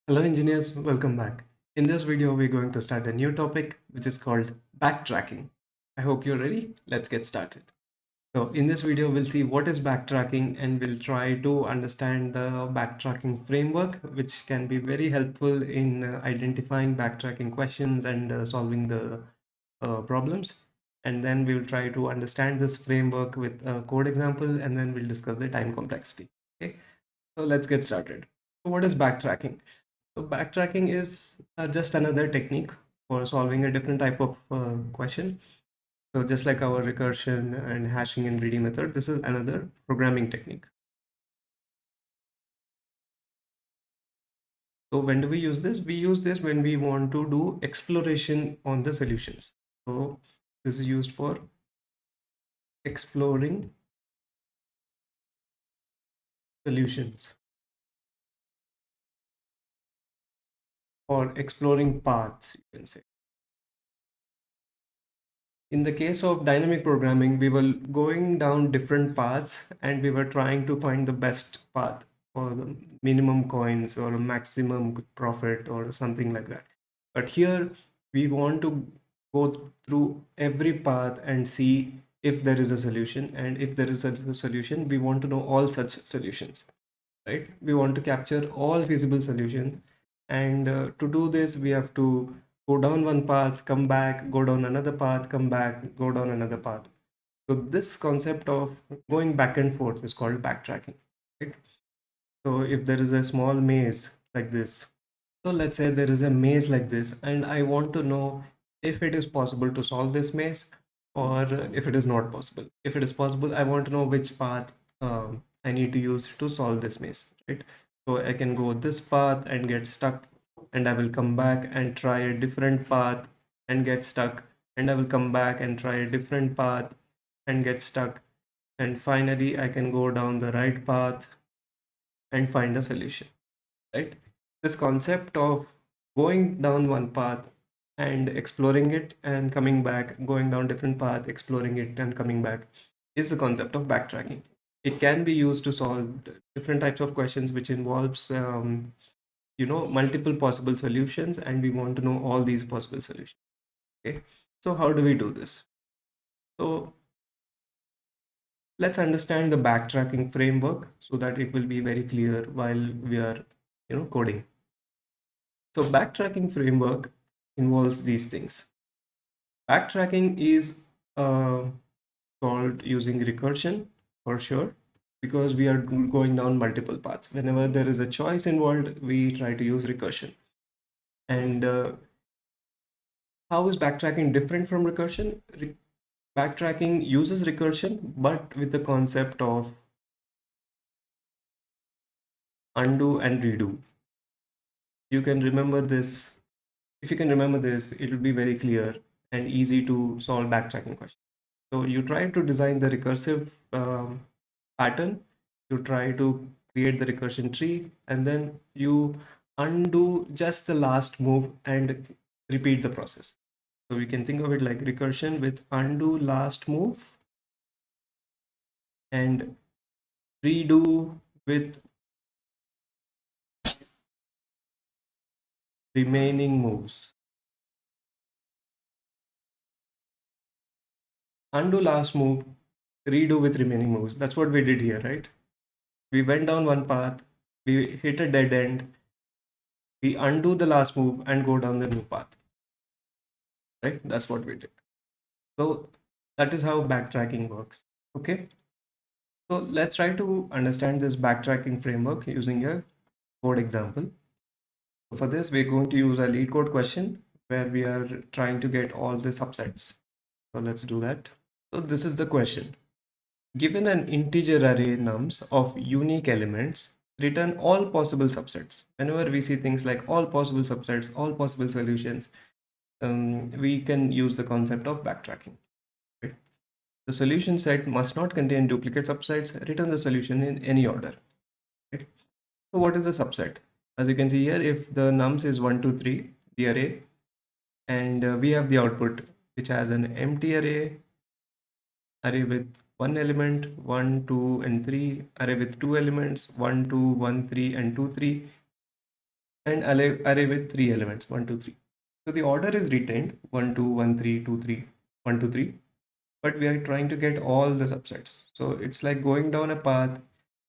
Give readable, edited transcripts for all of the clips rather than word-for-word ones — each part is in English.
Hello engineers, welcome back. In this video, we're going to start a new topic which is called backtracking. I hope you're ready. Let's get started. So in this video, we'll see what is backtracking and we'll try to understand the backtracking framework, which can be very helpful in identifying backtracking questions and solving the problems. And then we'll try to understand this framework with a code example, and then we'll discuss the time complexity. Okay, so let's get started. So what is backtracking? So backtracking is just another technique for solving a different type of question. So just like our recursion and hashing and greedy method, this is another programming technique. So when do we use this? We use this when we want to do exploration on the solutions. So this is used for exploring solutions or exploring paths, you can say. In the case of dynamic programming, we were going down different paths and we were trying to find the best path for the minimum coins or a maximum profit or something like that. But here we want to go through every path and see if there is a solution. And if there is a solution, we want to know all such solutions, right? We want to capture all feasible solutions. And to do this, we have to go down one path, come back, go down another path, come back, go down another path. So this concept of going back and forth is called backtracking, right? So if there is a small maze like this, so let's say there is a maze like this, and I want to know if it is possible to solve this maze or if it is not possible. If it is possible, I want to know which path I need to use to solve this maze, right? So I can go this path and get stuck, and I will come back and try a different path and get stuck, and I will come back and try a different path and get stuck, and finally I can go down the right path and find a solution, right? This concept of going down one path and exploring it and coming back, going down different path, exploring it and coming back, is the concept of backtracking. It can be used to solve different types of questions which involves multiple possible solutions, and we want to know all these possible solutions. Okay, so how do we do this? So let's understand the backtracking framework so that it will be very clear while we are coding. So backtracking framework involves these things. Backtracking is solved using recursion for sure, because we are going down multiple paths. Whenever there is a choice involved, we try to use recursion. And how is backtracking different from recursion? Backtracking uses recursion, but with the concept of undo and redo. You can remember this. If you can remember this, it will be very clear and easy to solve backtracking questions. So you try to design the recursive pattern, you try to create the recursion tree, and then you undo just the last move and repeat the process. So we can think of it like recursion with undo last move and redo with remaining moves. Undo last move, redo with remaining moves. That's what we did here, right? We went down one path, we hit a dead end, we undo the last move and go down the new path, right? That's what we did. So that is how backtracking works. Okay, so let's try to understand this backtracking framework using a code example. For this, we're going to use a lead code question where we are trying to get all the subsets. So let's do that. So this is the question. Given an integer array nums of unique elements, return all possible subsets. Whenever we see things like all possible subsets, all possible solutions, we can use the concept of backtracking. Right? The solution set must not contain duplicate subsets. Return the solution in any order. Right? So what is a subset? As you can see here, if the nums is 1, 2, 3, the array, and we have the output which has an empty array with one element, 1, 2, and 3, array with two elements, 1, 2, 1, 3, and 2, 3, an array with 3 elements, 1, 2, 3. So the order is retained 1, 2, 1, 3, 2, 3, 1, 2, 3, but we are trying to get all the subsets. So it's like going down a path,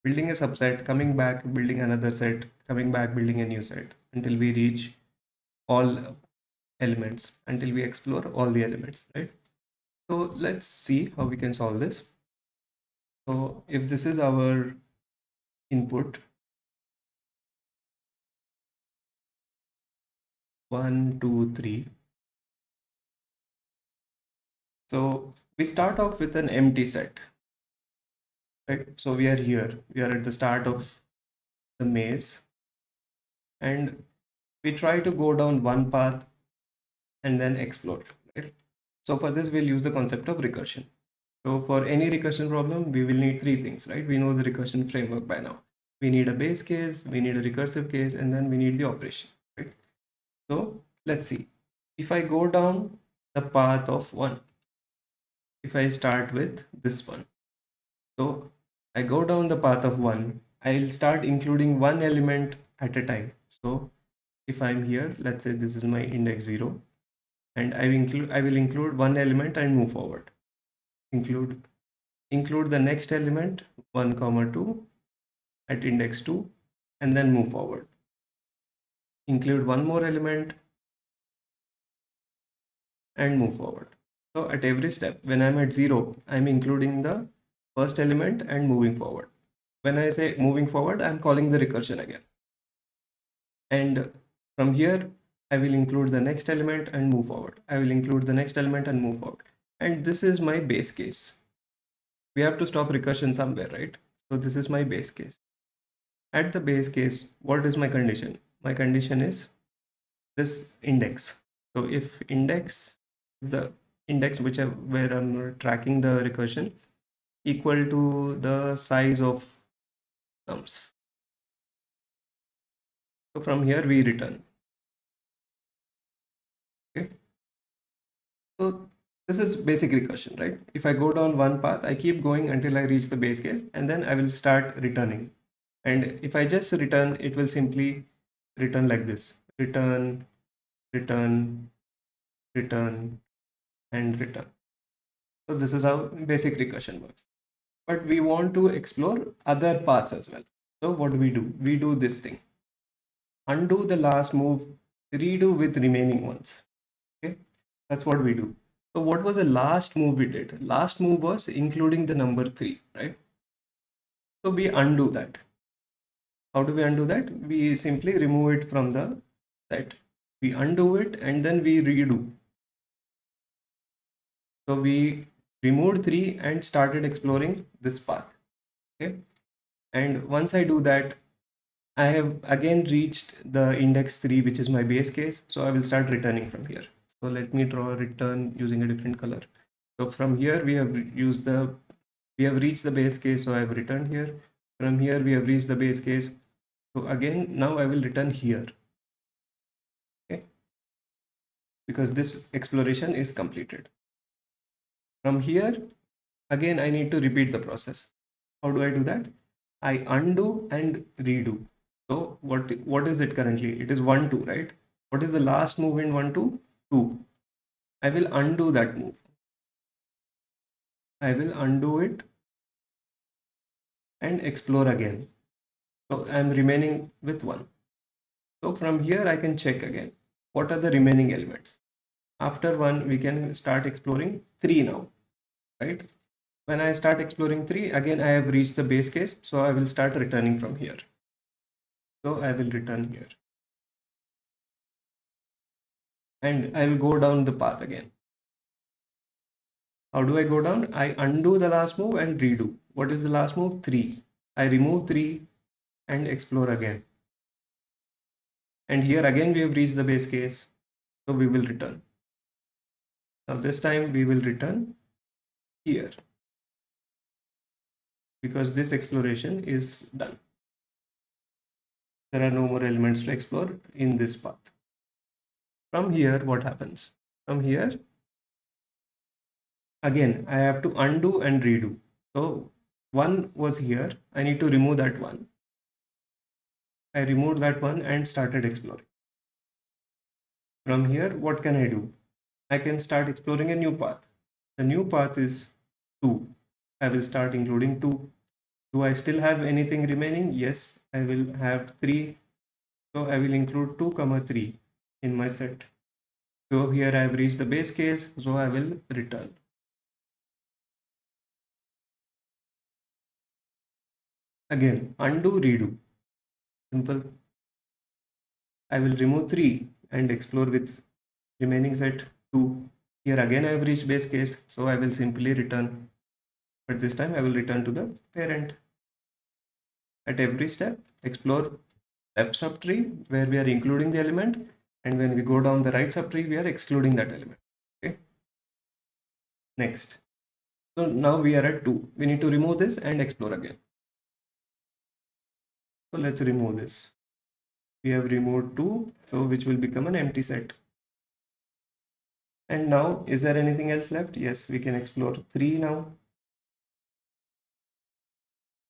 building a subset, coming back, building another set, coming back, building a new set until we reach all elements, until we explore all the elements, right? So let's see how we can solve this. So if this is our input, 1, 2, 3. So we start off with an empty set, right? So we are here, we are at the start of the maze, and we try to go down one path and then explore, right? So for this, we'll use the concept of recursion. So for any recursion problem, we will need three things, right? We know the recursion framework by now. We need a base case, we need a recursive case, and then we need the operation, right? So let's see. If I go down the path of 1, if I start with this one, so I go down the path of 1, I'll start including one element at a time. So if I'm here, let's say this is my index 0, and I will include one element and move forward. Include the next element 1 comma 2 at index 2, and then move forward. Include one more element and move forward. So at every step, when I'm at 0, I'm including the first element and moving forward. When I say moving forward, I'm calling the recursion again. And from here, I will include the next element and move forward. I will include the next element and move forward. And this is my base case. We have to stop recursion somewhere, right? So this is my base case. At the base case, what is my condition? My condition is this index. So if the index where I'm tracking the recursion equal to the size of nums. So from here we return. Okay. So this is basic recursion, right? If I go down one path, I keep going until I reach the base case, and then I will start returning. And if I just return, it will simply return like this: return, return, return, and return. So this is how basic recursion works. But we want to explore other paths as well. So what do? We do this thing: undo the last move, redo with remaining ones. Okay, that's what we do. So what was the last move we did? Last move was including the number 3, right? So we undo that. How do we undo that? We simply remove it from the set. We undo it and then we redo. So we removed 3 and started exploring this path. Okay. And once I do that, I have again reached the index 3, which is my base case. So I will start returning from here. So let me draw a return using a different color. So from here we have reached the base case. So I have returned here. From here we have reached the base case. So again, now I will return here. Okay. Because this exploration is completed. From here, again, I need to repeat the process. How do I do that? I undo and redo. So what is it currently? It is 1, 2, right? What is the last move in 1, 2? 2. I will undo that move. I will undo it and explore again. So I'm remaining with 1. So from here I can check again. What are the remaining elements? After 1, we can start exploring 3 now, right? When I start exploring 3, again I have reached the base case, so I will start returning from here. So I will return here. And I will go down the path again. How do I go down? I undo the last move and redo. What is the last move? 3. I remove 3 and explore again. And here again we have reached the base case, so we will return. Now this time we will return here because this exploration is done. There are no more elements to explore in this path. From here, what happens? From here, again, I have to undo and redo. So 1 was here. I need to remove that 1. I removed that one and started exploring. From here, what can I do? I can start exploring a new path. The new path is 2. I will start including 2. Do I still have anything remaining? Yes, I will have 3. So I will include 2 comma 3 in my set. So here I have reached the base case, so I will return. Again, undo, redo. Simple. I will remove 3 and explore with remaining set 2. Here again I have reached base case, so I will simply return. But this time I will return to the parent. At every step, explore left subtree where we are including the element, and when we go down the right subtree, we are excluding that element. Okay. Next. So now we are at 2. We need to remove this and explore again. So let's remove this. We have removed 2, so which will become an empty set. And now, is there anything else left? Yes, we can explore 3 now.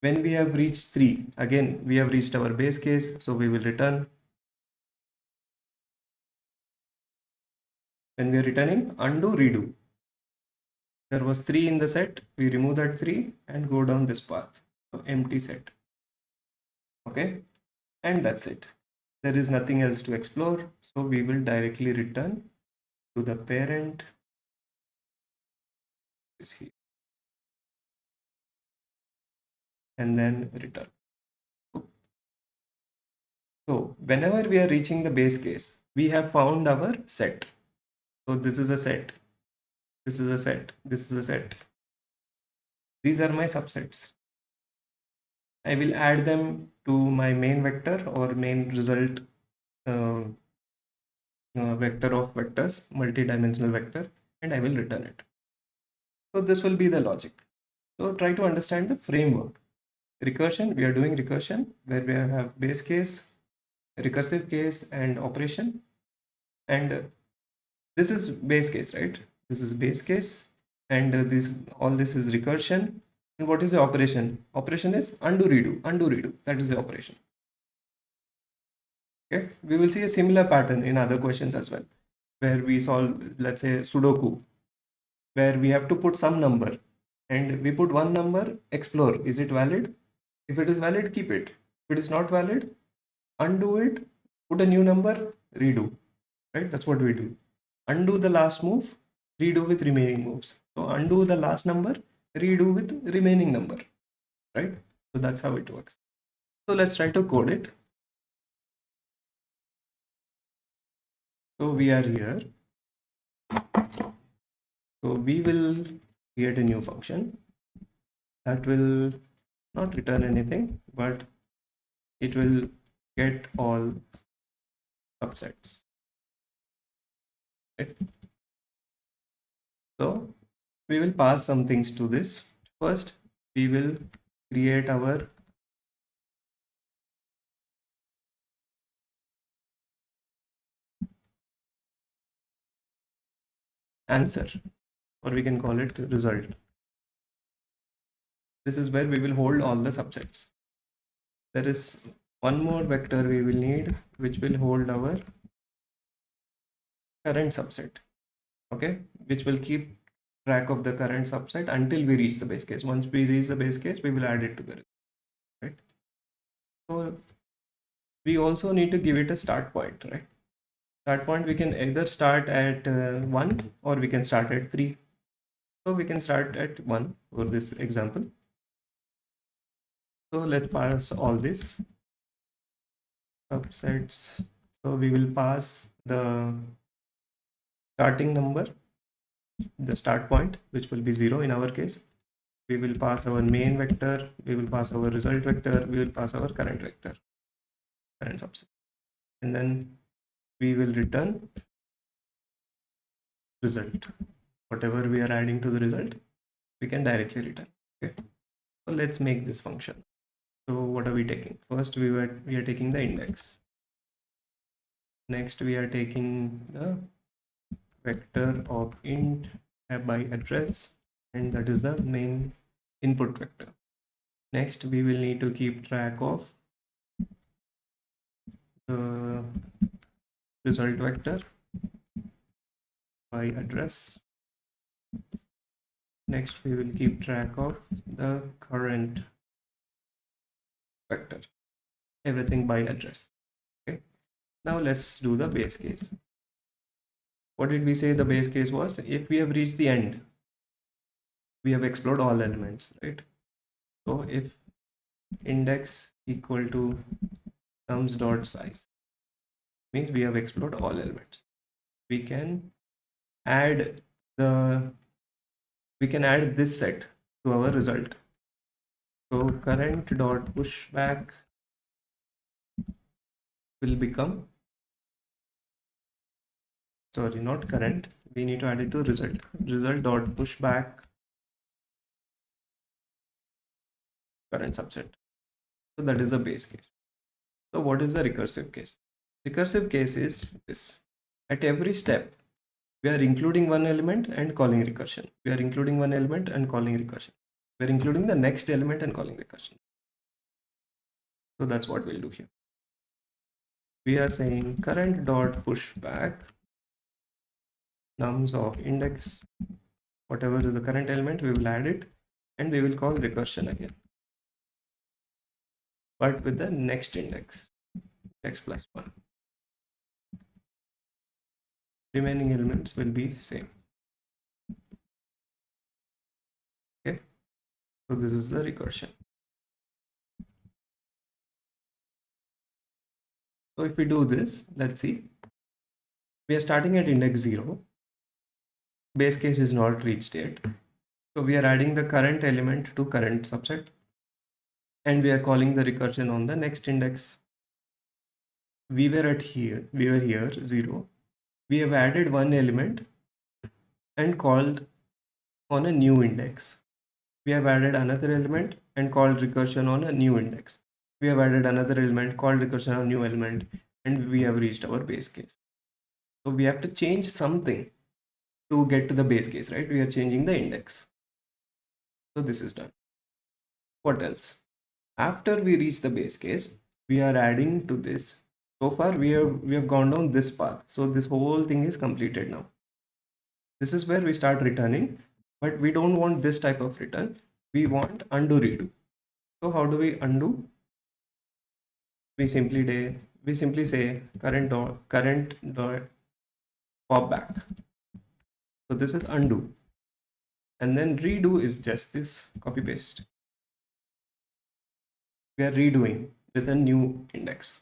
When we have reached 3, again, we have reached our base case, so we will return. When we are returning, undo, redo. There was 3 in the set, we remove that 3 and go down this path. So empty set. Okay, and that's it. There is nothing else to explore, so we will directly return to the parent. Is here. And then return. So whenever we are reaching the base case, we have found our set. So this is a set, this is a set, this is a set. These are my subsets. I will add them to my main vector or main result uh, vector of vectors, multi-dimensional vector, and I will return it. So this will be the logic. So try to understand the framework. Recursion, we are doing recursion where we have base case, recursive case, and operation. And this is base case, right? This is base case, and all this is recursion. And what is the operation? Operation is undo, redo, undo, redo. That is the operation. Okay, we will see a similar pattern in other questions as well, where we solve, let's say, Sudoku, where we have to put some number, and we put one number, explore. Is it valid? If it is valid, keep it. If it is not valid, undo it, put a new number, redo. Right? That's what we do. Undo the last move, redo with remaining moves. So undo the last number, redo with remaining number. Right? So that's how it works. So let's try to code it. So we are here. So we will create a new function that will not return anything, but it will get all subsets. Right? So we will pass some things to this. First, we will create our answer, or we can call it result. This is where we will hold all the subsets. There is one more vector we will need, which will hold our current subset. Okay, which will keep track of the current subset until we reach the base case. Once we reach the base case, we will add it to the result. Right. So we also need to give it a start point, right? Start point, we can either start at 1 or we can start at 3. So we can start at 1 for this example. So let's pass all this subsets. So we will pass the starting number, the start point, which will be 0 in our case. We will pass our main vector, we will pass our result vector, we will pass our current vector, current subset. And then we will return result. Whatever we are adding to the result, we can directly return. Okay. So let's make this function. So what are we taking? First, we are taking the index. Next, we are taking the vector of int by address, and that is the main input vector. Next, we will need to keep track of the result vector by address. Next, we will keep track of the current vector, everything by address. Okay. Now let's do the base case. What did we say the base case was? If we have reached the end, we have explored all elements, right? So if index equal to nums dot size means we have explored all elements. We can add the this set to our result. So current dot pushback will become, sorry, not current, we need to add it to result. Result dot pushback current subset. So that is a base case. So what is the recursive case? Recursive case is this. At every step, we are including one element and calling recursion. We are including one element and calling recursion. We are including the next element and calling recursion. So that's what we'll do here. We are saying current dot pushback nums of index, whatever is the current element, we will add it and we will call recursion again, but with the next index, x plus 1. Remaining elements will be same. Okay, so this is the recursion. So if we do this, let's see, we are starting at index 0. Base case is not reached yet. So we are adding the current element to current subset and we are calling the recursion on the next index. We were here 0. We have added one element and called on a new index. We have added another element and called recursion on a new index. We have added another element, called recursion on a new element, and we have reached our base case. So we have to change something to get to the base case, right? We are changing the index. So this is done. What else? After we reach the base case, we are adding to this. So far we have gone down this path. So this whole thing is completed now. This is where we start returning, but we don't want this type of return. We want undo redo. So how do we undo? We simply say current dot pop back. So this is undo, and then redo is just this copy paste. We are redoing with a new index.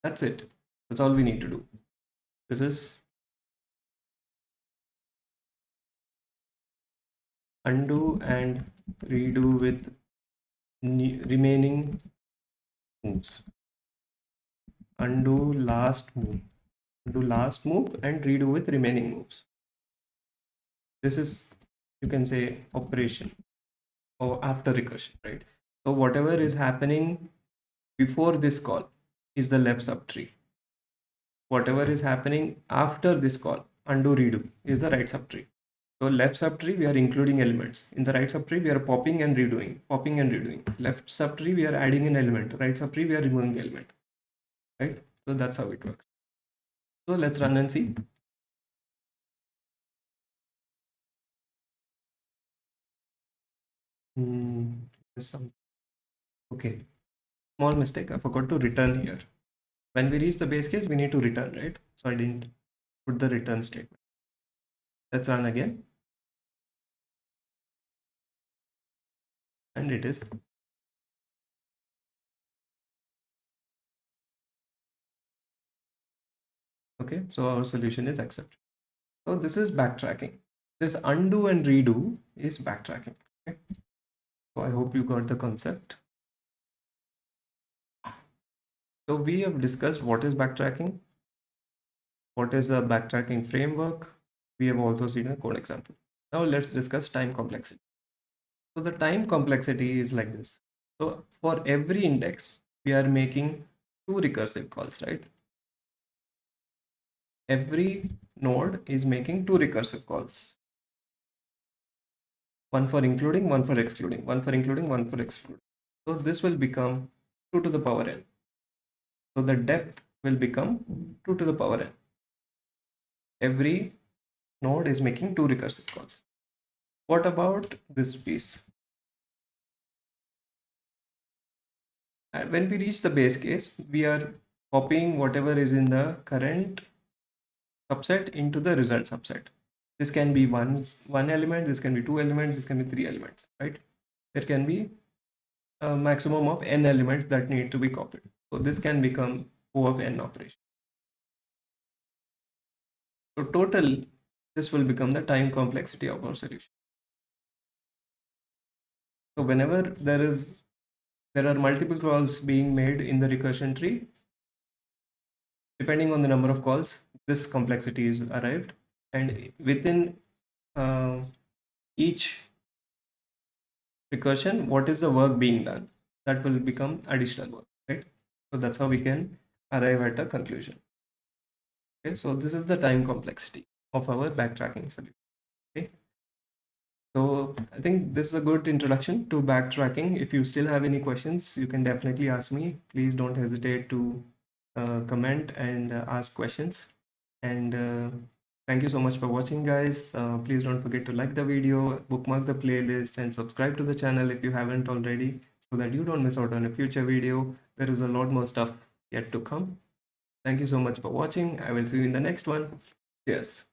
That's it. That's all we need to do. This is undo and redo with remaining moves. Undo last move and redo with remaining moves. This is, you can say, operation or after recursion, right? So whatever is happening before this call is the left subtree. Whatever is happening after this call, undo redo, is the right subtree. So left subtree, we are including elements. In the right subtree, we are popping and redoing. Left subtree, we are adding an element. Right subtree, we are removing the element. Right? So that's how it works. So let's run and see. There's some. Okay. Small mistake. I forgot to return here. When we reach the base case, we need to return, right? So I didn't put the return statement. Let's run again. And it is. Okay, so our solution is accepted. So this is backtracking. This undo and redo is backtracking. Okay, so I hope you got the concept. So we have discussed what is backtracking, what is a backtracking framework. We have also seen a code example. Now let's discuss time complexity. So the time complexity is like this. So for every index, we are making two recursive calls, right? Every node is making two recursive calls. One for including, one for excluding, one for including, one for excluding. So this will become 2 to the power n. So the depth will become 2 to the power n. Every node is making 2 recursive calls. What about this piece? When we reach the base case, we are copying whatever is in the current subset into the result subset. This can be one element, this can be 2 elements, this can be 3 elements, right? There can be a maximum of n elements that need to be copied. So this can become O of n operation. So total, this will become the time complexity of our solution. So whenever there are multiple calls being made in the recursion tree, depending on the number of calls, this complexity is arrived, and within uh, each recursion, what is the work being done, that will become additional work, right? So that's how we can arrive at a conclusion. Okay, so this is the time complexity of our backtracking solution. Okay, so I think this is a good introduction to backtracking. If you still have any questions, you can definitely ask me. Please don't hesitate to comment and ask questions. And thank you so much for watching, guys. Please don't forget to like the video, bookmark the playlist, and subscribe to the channel if you haven't already, so that you don't miss out on a future video. There is a lot more stuff yet to come. Thank you so much for watching. I will see you in the next one. Cheers.